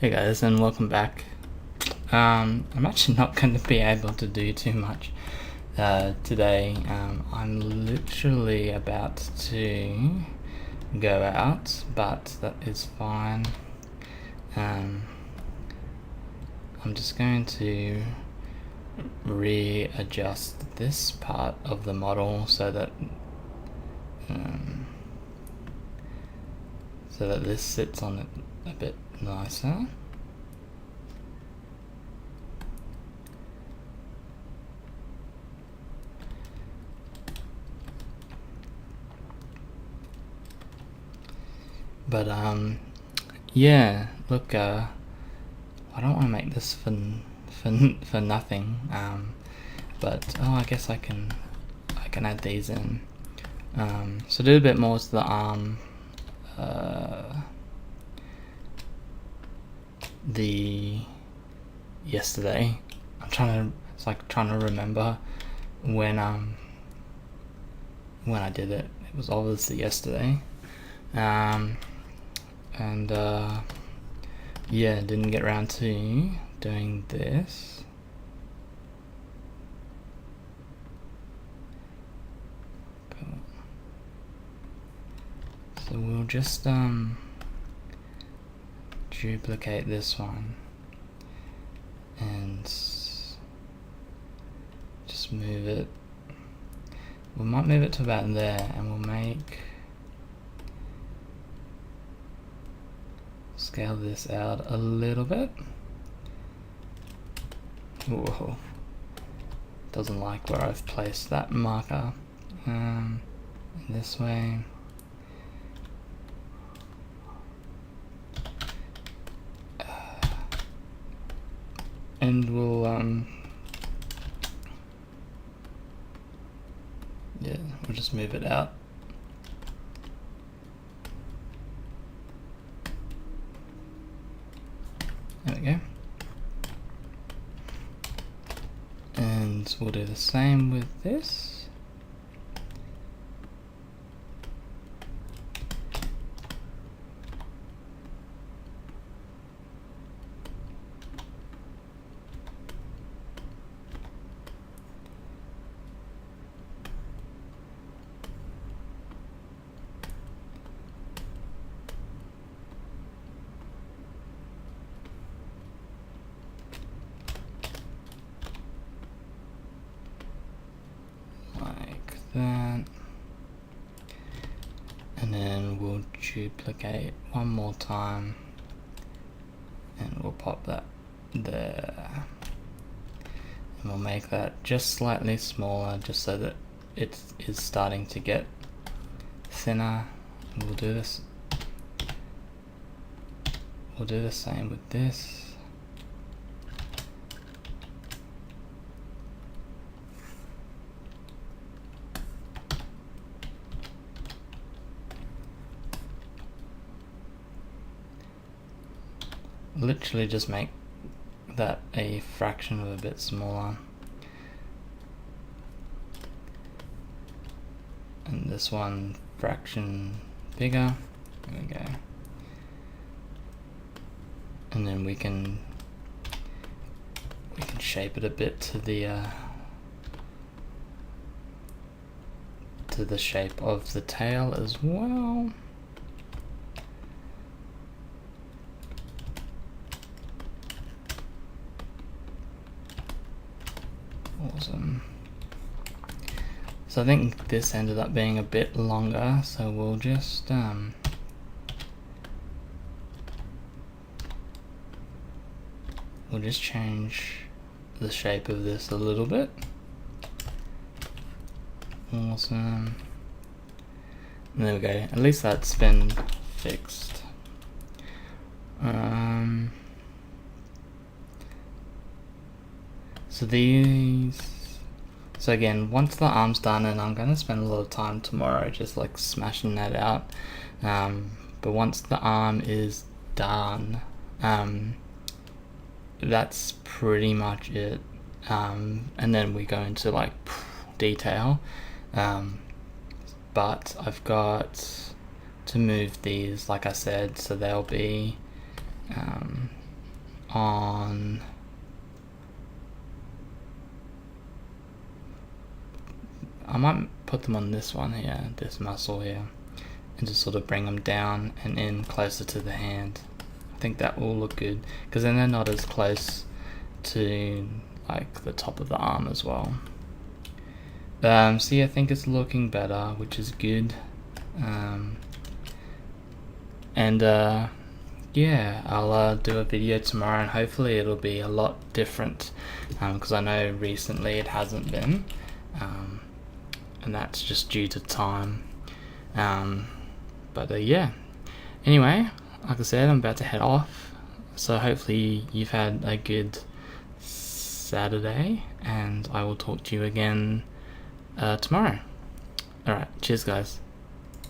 Hey guys, and welcome back. I'm actually not going to be able to do too much today. I'm literally about to go out, but that is fine. I'm just going to readjust this part of the model so that this sits on it a bit nicer. But yeah, look, I don't want to make this for nothing. But I guess I can add these in. So do a bit more to the arm. Yesterday, it's like trying to remember when I did it. It was obviously yesterday. Yeah, didn't get around to doing this. Cool. So we'll just duplicate this one and just move it. We might move it to about there, and we'll scale this out a little bit. Whoa, doesn't like where I've placed that marker. This way. And we'll we'll just move it out. There we go. And we'll do the same with this. That, and then we'll duplicate one more time, and we'll pop that there, and we'll make that just slightly smaller, just so that it is starting to get thinner. We'll do this. We'll do the same with this. Literally just make that a fraction of a bit smaller, and this one fraction bigger. There we go. And then we can shape it a bit to the shape of the tail as well. Awesome. So I think this ended up being a bit longer, so we'll just change the shape of this a little bit. Awesome. And there we go. At least that's been fixed. So again, once the arm's done, and I'm gonna spend a lot of time tomorrow just like smashing that out, but once the arm is done, that's pretty much it, and then we go into like detail, but I've got to move these, like I said, so they'll be on I might put them on this one here, this muscle here, and just sort of bring them down and in closer to the hand. I think that will look good, because then they're not as close to like the top of the arm as well. So yeah, I think it's looking better, which is good. Yeah, I'll do a video tomorrow, and hopefully it'll be a lot different, because I know recently it hasn't been, and that's just due to time. Yeah, anyway, like I said, I'm about to head off, so hopefully you've had a good Saturday, and I will talk to you again tomorrow. Alright, cheers guys.